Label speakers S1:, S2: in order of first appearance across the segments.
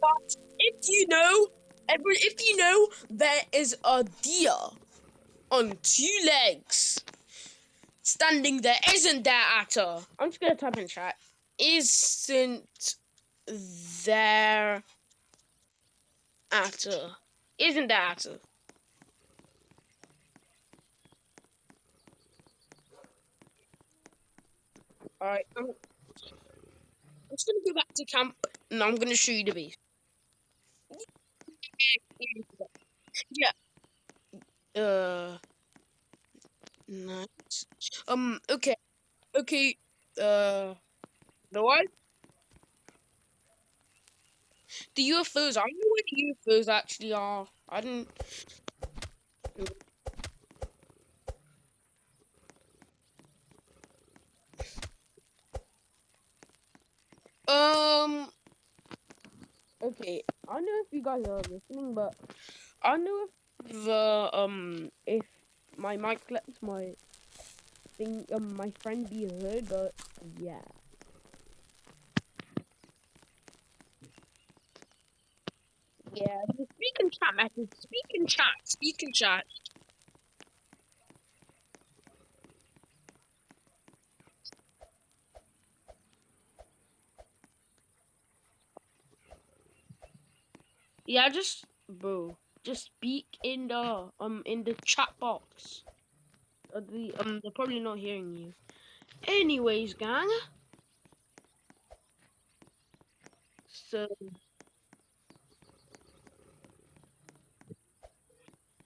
S1: But if you know, there is a deer on two legs standing there. Isn't there, Atta? I'm just gonna type in chat. Isn't there, Atta? Isn't there, Atta? Alright, I'm just gonna go back to camp and I'm gonna show you the base. Yeah. Uh, nice. Okay. Okay. Uh, the what? The UFOs. I don't know what the UFOs actually are. I didn't. Um. Okay. I don't know if you guys are listening, but I don't know if my mic lets my thing my friend be heard, but yeah. Yeah. Speak in chat, message. Speak in chat. Speak in chat. Yeah. Just bro. Just speak in the chat box. They're probably not hearing you. Anyways, gang. So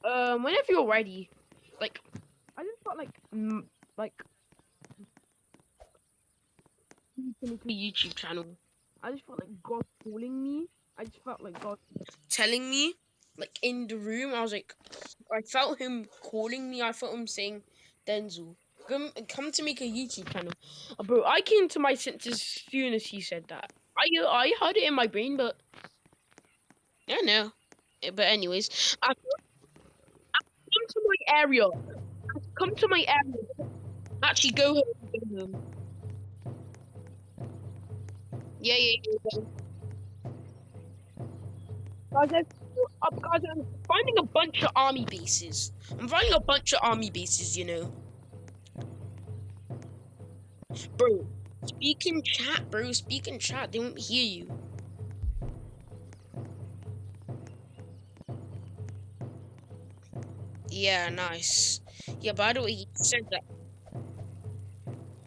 S1: whenever you're ready, like I just felt like making a YouTube channel. I just felt like God calling me. I just felt like God telling me, like in the room. I felt Him calling me. I felt Him saying, "Denzel, come to make a YouTube channel." Bro, I came to my senses as soon as He said that. I heard it in my brain, but I don't know. But anyways, I come to my area. Come to my area. Actually, go home. Go home. Yeah, yeah, yeah. Guys, I'm finding a bunch of army bases. I'm finding a bunch of army bases, you know. Bro, speak in chat, bro. Speak in chat. They won't hear you. Yeah, nice. Yeah, by the way, he said that.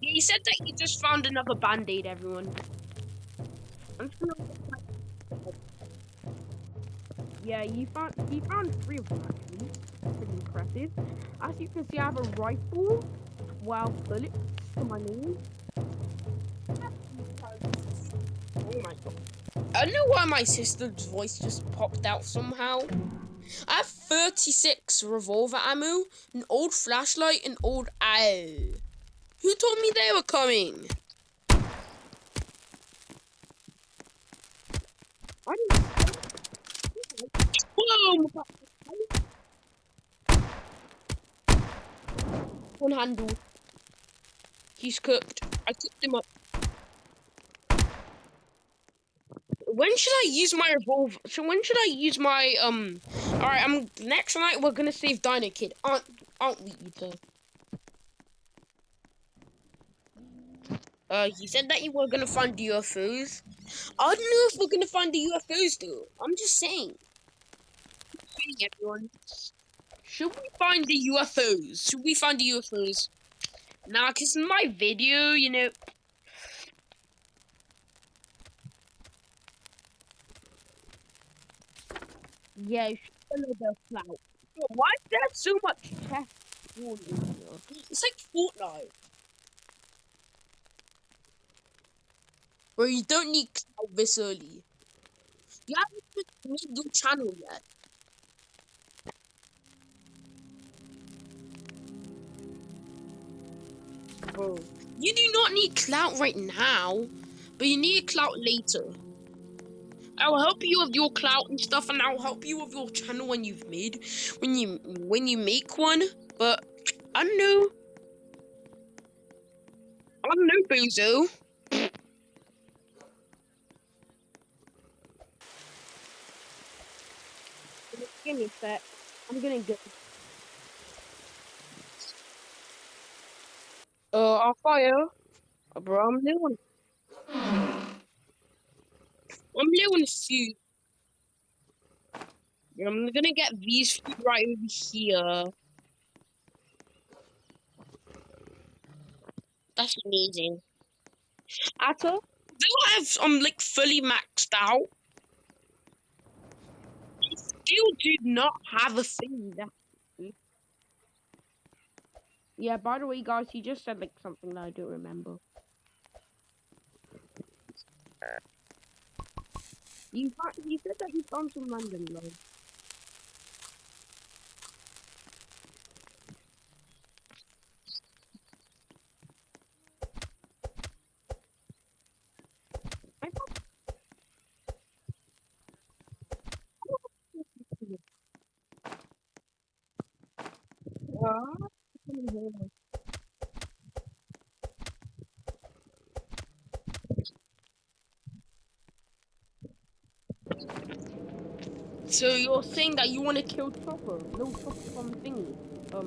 S1: Yeah, he said that he just found another band-aid, everyone. I'm just gonna... Yeah, he found three of them actually. Pretty impressive. As you can see, I have a rifle, 12 bullets to my name. Oh my god. I don't know why my sister's voice just popped out somehow. I have 36 revolver ammo, an old flashlight, an old owl. Who told me they were coming? I didn't. Boom! One handle. He's cooked. I cooked him up. When should I use my revolver? So when should I use my Alright, next night we're gonna save Dino Kid. Aren't we, Ethan? He said that you were gonna find UFOs. I don't know if we're gonna find the UFOs though. I'm just saying. Hey everyone. Should we find the UFOs? Should we find the UFOs? Nah, cause in my video, you know. Yeah, you should follow the clout. Yo, why is there so much chest porn in here? It's like Fortnite. Where you don't need clout this early. You haven't even made your channel yet. Bro. You do not need clout right now, but you need clout later. I'll help you with your clout and stuff, and I'll help you with your channel when you make one. But I don't know. I don't know, Bozo. Give me a sec. I'm gonna go. I'll fire. Bro, I'm doing food. I'm gonna get these food right over here. That's amazing. Atta, do I have like fully maxed out? I still do not have a thing. Yeah, by the way, guys, he just said like something that I don't remember. He said that he found some random love. I thought- Uh, So you're saying that you want to kill Chopper? No, Chopper from thingy. By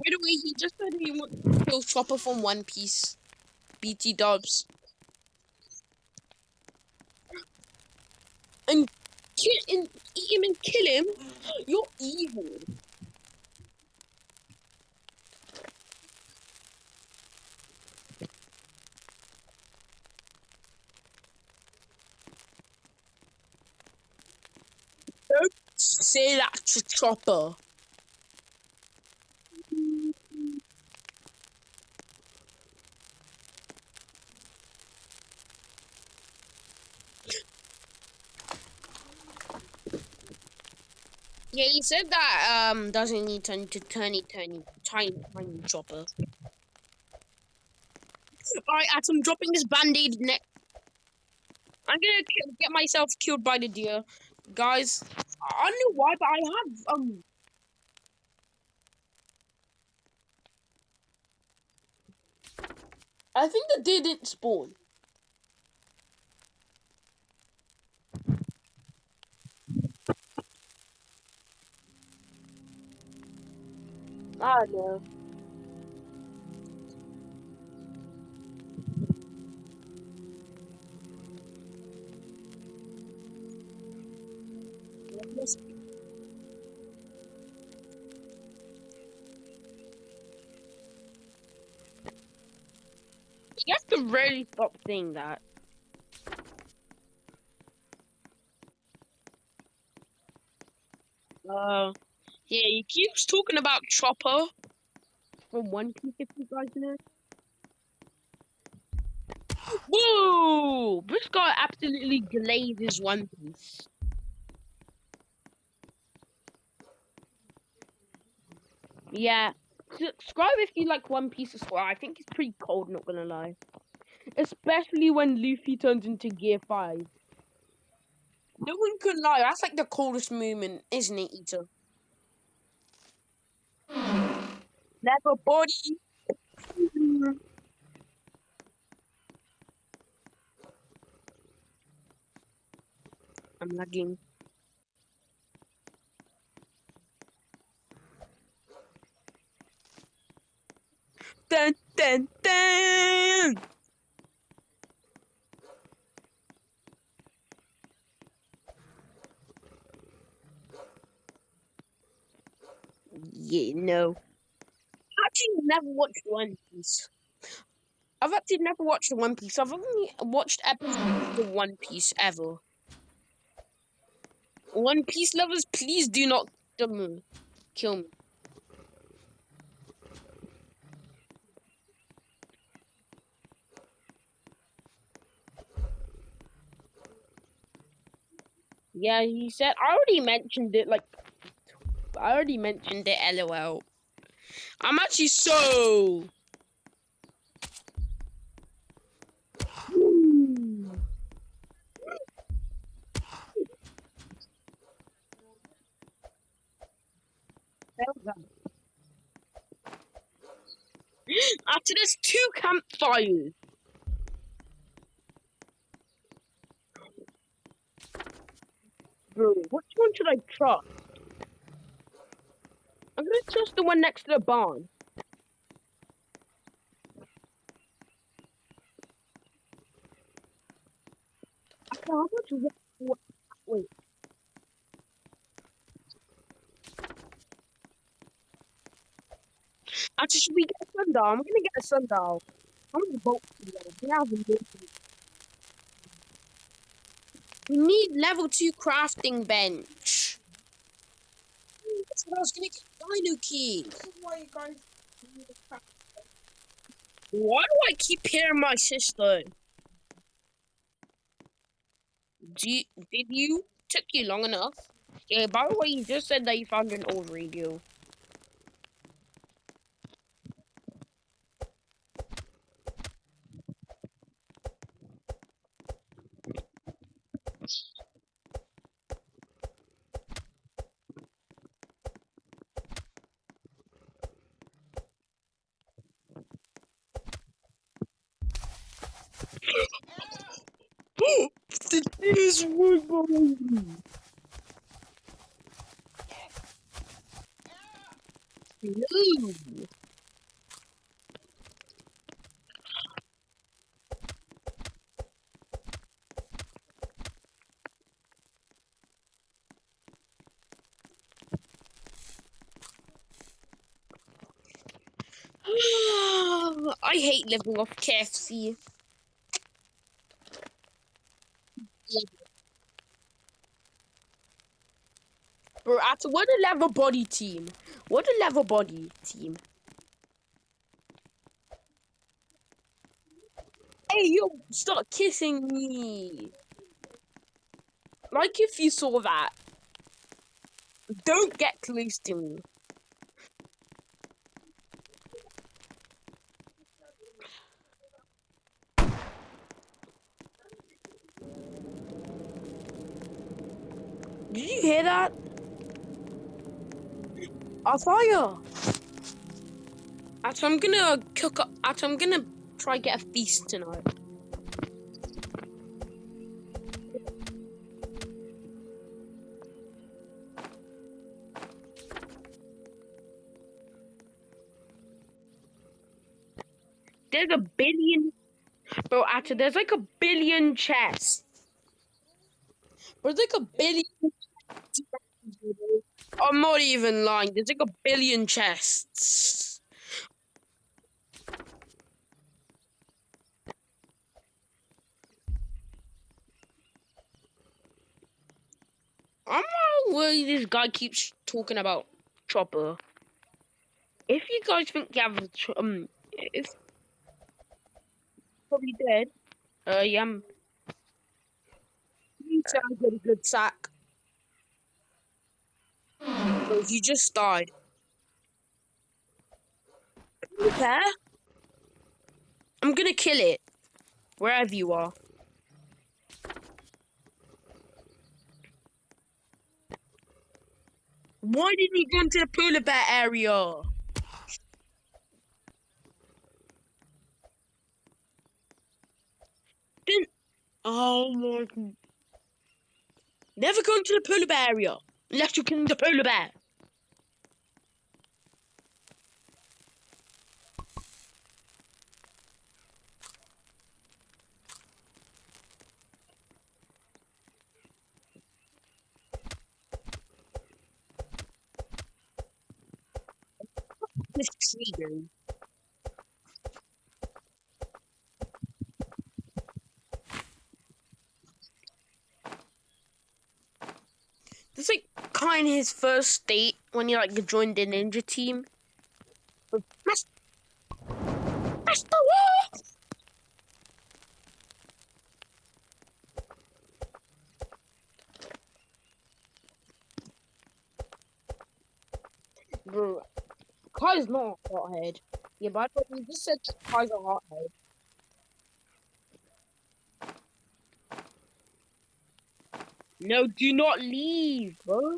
S1: the way, he just said he wants to kill Chopper from One Piece. BT Dubs. And eat him and kill him? You're evil. Don't say that to Chopper. Yeah, he said that doesn't need to tiny Chopper. Alright, Atom, dropping this band-aid next. I'm gonna get myself killed by the deer. Guys, I don't know why, but I have I think the deer didn't spawn. I don't know. You have to really stop saying that. Yeah, he keeps talking about Chopper from One Piece, if you guys know. Whoa! This guy absolutely glazes One Piece. Yeah. Subscribe if you like One Piece as well. I think it's pretty cold, not gonna lie. Especially when Luffy turns into Gear 5. No one can lie, that's like the coldest moment, isn't it, Ito? Never body. I'm lagging. Dun dun dun! Yeah, no. I've actually never watched One Piece. I've actually never watched One Piece. I've only watched episodes of One Piece ever. One Piece lovers, please do not kill me. Yeah, he said. I already mentioned it. Like, I already mentioned it. LOL. I'm actually so. After there's two campfires. Bro, which one should I trust? I'm gonna trust the one next to the barn. Actually, how much? Wait. Actually, should we get a sundial? I'm gonna get a sundial. I'm gonna boat together. We need level 2 crafting bench. That's what I was gonna get. Dino key. This is why you guys need a craft. Why do I keep hearing my sister? Did you? Took you long enough? Yeah, by the way, you just said that you found an old radio. The is right behind me. No. I hate living off KFC. Bro, what a level body team. What a level body team. Hey, you stop kissing me. Like if you saw that. Don't get close to me. Did you hear that? A fire. Actually, I'm gonna cook up. Actually, I'm gonna try get a feast tonight. There's a billion. Bro, actually, there's like a billion chests. There's like a billion. I'm not even lying. There's like a billion chests. I'm not worried this guy keeps talking about Chopper. If you guys think you have it's probably dead. Yeah. You sound pretty good, sack. Bro, you just died. Okay. I'm gonna kill it. Wherever you are. Why didn't you go into the polar bear area? Didn't. Oh my. Never go into the polar bear area unless you're killing the polar bear. This tree, dude. This is like kind of his first state when he like joined the ninja team. Master Wolf! Bro, Kai's not a hothead. Yeah, but I thought you just said Kai's a hothead. No, do not leave, bro.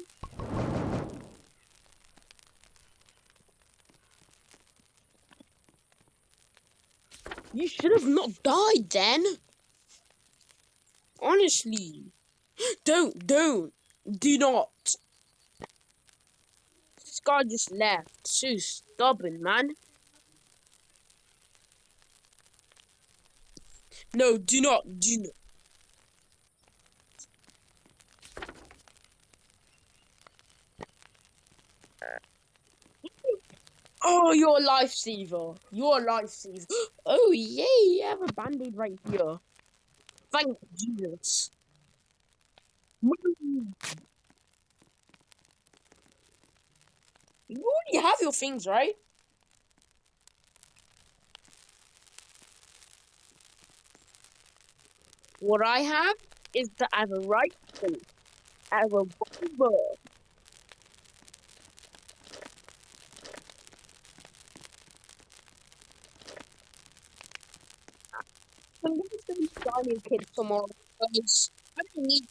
S1: You should have not died then. Honestly. Don't. Do not. This guy just left. So stubborn, man. No, do not. Do not. Oh, you're a lifesaver. You're a lifesaver. Oh, yay. You have a band-aid right here. Thank Jesus. You already have your things, right? What I have is that I have a rifle. I have a bomber. I'm going to send Daniel Kid tomorrow because I don't need to.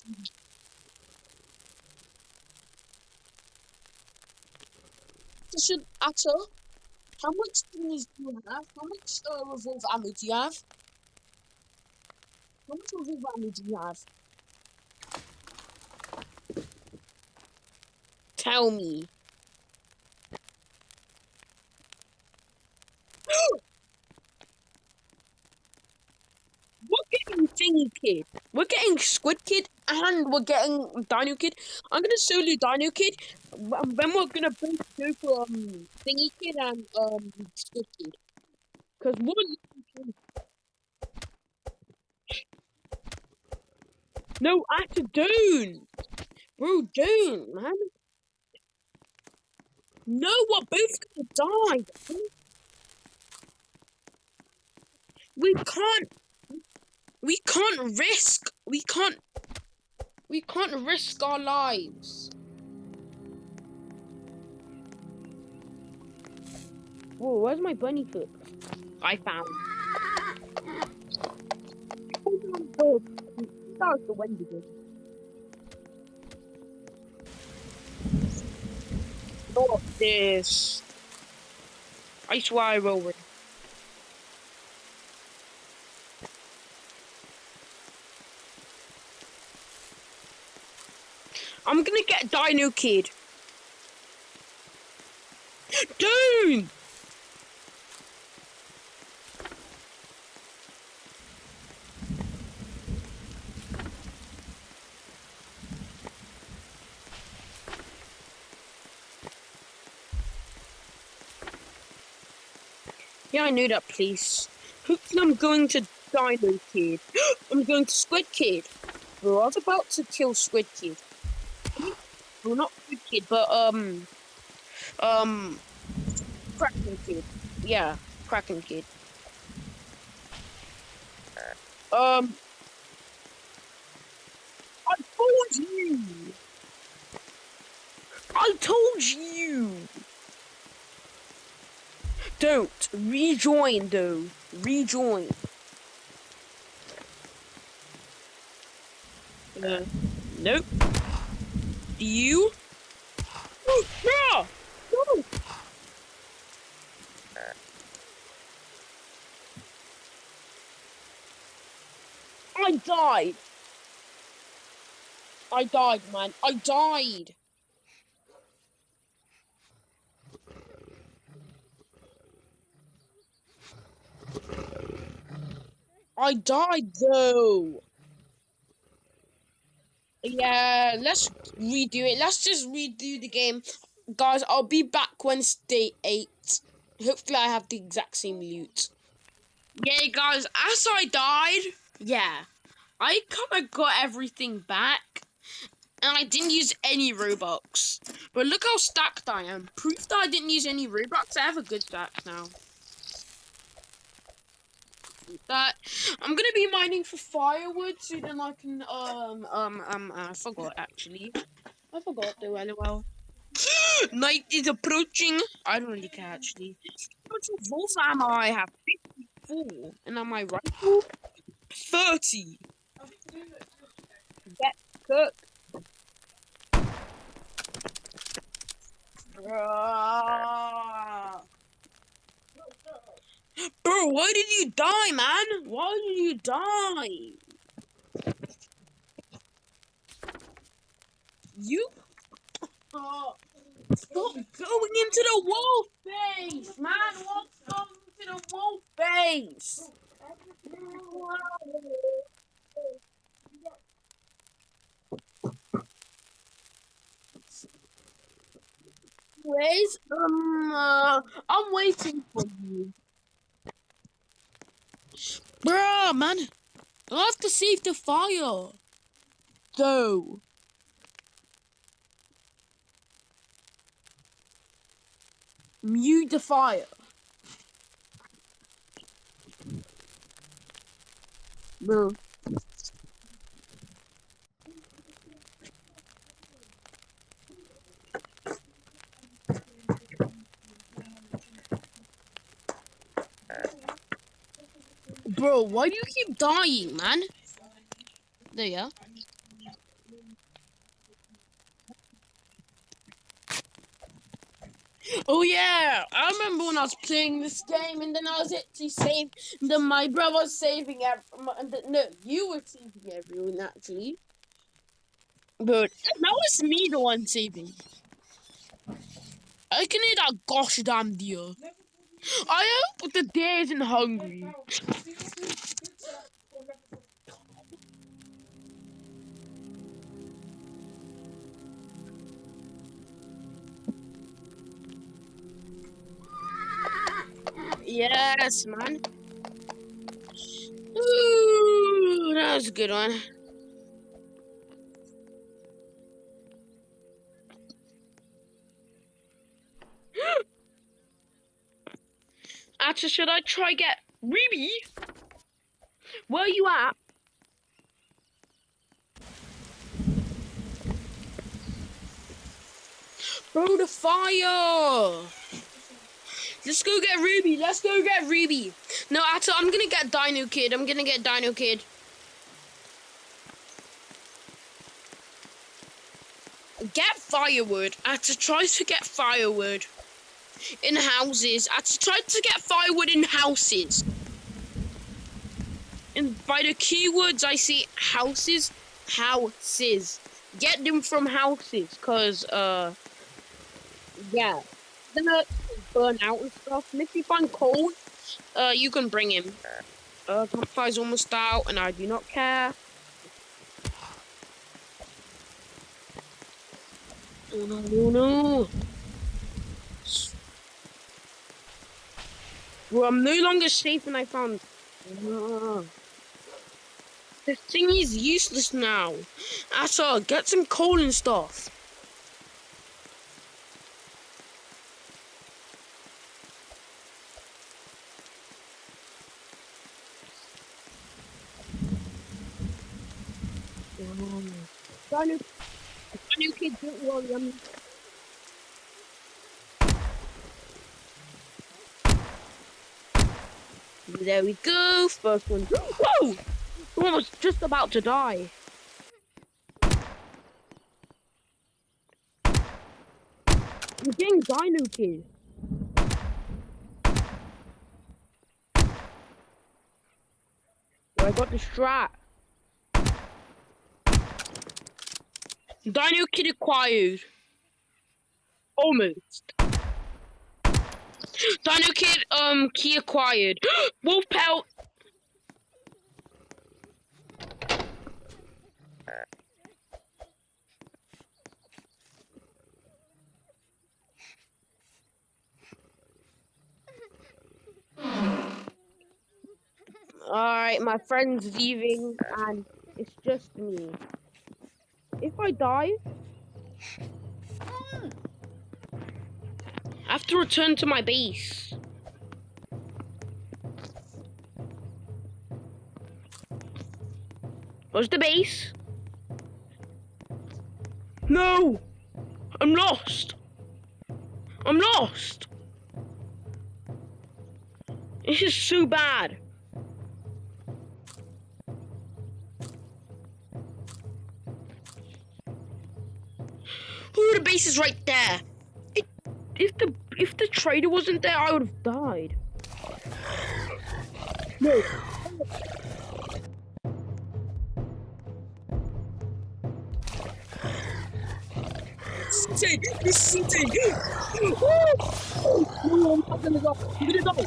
S1: So should Atta, how much things do you have? How much revolver ammo do you have? How much revolver ammo do you have? Tell me. We're getting Thingy Kid. We're getting Squid Kid and we're getting Dino Kid. I'm gonna solo Dino Kid. Then we're gonna both go for Thingy Kid and Squid Kid. Cause one. No, actually, don't, bro, don't, man. No, we're both gonna die. We can't. We can't risk. We can't. We can't risk our lives. Whoa, where's my bunny foot? I found. Oh, that was the Wendigo. Not this. I swear I will win. I'm gonna get Dino Kid. Dude! Yeah, I knew that, please. Hopefully I'm going to Dino Kid. I'm going to Squid Kid. Bro, I was about to kill Squid Kid. Well, not Squid Kid, but, Kraken Kid. Yeah, Kraken Kid. I told you! I told you! Don't. Rejoin, though. Rejoin. Nope. Do you? No! No! I died. I died, man. I died. I died, though. Yeah, let's redo it. Let's just redo the game. Guys, I'll be back Wednesday 8. Hopefully I have the exact same loot. Yeah, guys, as I died, yeah, I kind of got everything back. And I didn't use any Robux. But look how stacked I am. Proof that I didn't use any Robux. I have a good stack now. That I'm gonna be mining for firewood so then I can I forgot actually. I forgot though, lol. Night is approaching. I don't really care actually. How much revolver ammo I have? 54. And on my rifle? 30. Get cooked. Bro, why did you die, man? Why did you die? You stop going into the wolf base, man. What's going into the wolf base? Wait, I'm waiting for you.
S2: Bruh, man. I have to save the fire.
S1: So, mute the fire. Bro.
S2: Bro, why do you keep dying, man? There you are. Oh yeah, I remember when I was playing this game and then I was actually saving. Then my brother was saving no, you were saving everyone actually. But that was me the one saving. I can eat that gosh damn deer. I hope the deer isn't hungry. Yes, man. Ooh, that was a good one. Actually, should I try get Ruby? Where are you at? Bro, the fire! Let's go get Ruby. Let's go get Ruby. No, Atta, I'm gonna get Dino Kid. I'm gonna get Dino Kid. Get firewood. Atta tries to get firewood in houses. Atta tried to get firewood in houses. And by the keywords I see houses, houses. Get them from houses, cause yeah, they're gonna burn out and stuff. And if you find coal, you can bring him. Campfire's almost out, and I do not care. Oh no, no, no. Well, I'm no longer safe, and I found. The thing is useless now. Atta, get some coal and stuff. Dino Kid, don't worry, There we go, first one. Whoa! One was just about to die. I'm getting Dino Kid. I got the strat. Dino Kid acquired. Almost. Dino Kid, key acquired. Wolf pelt. Alright, my friend's leaving and it's just me. If I die, I have to return to my base. Where's the base? No! I'm lost! I'm lost! This is so bad. Ooh, the base is right there. If the trader wasn't there, I would have died. No. insane. This is insane. No, I'm not gonna go. I'm gonna go. No.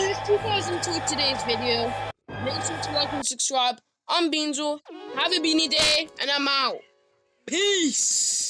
S2: If you guys enjoyed today's video, make sure to like and subscribe. I'm Beanzo. Have a beanie day, and I'm out. Peace.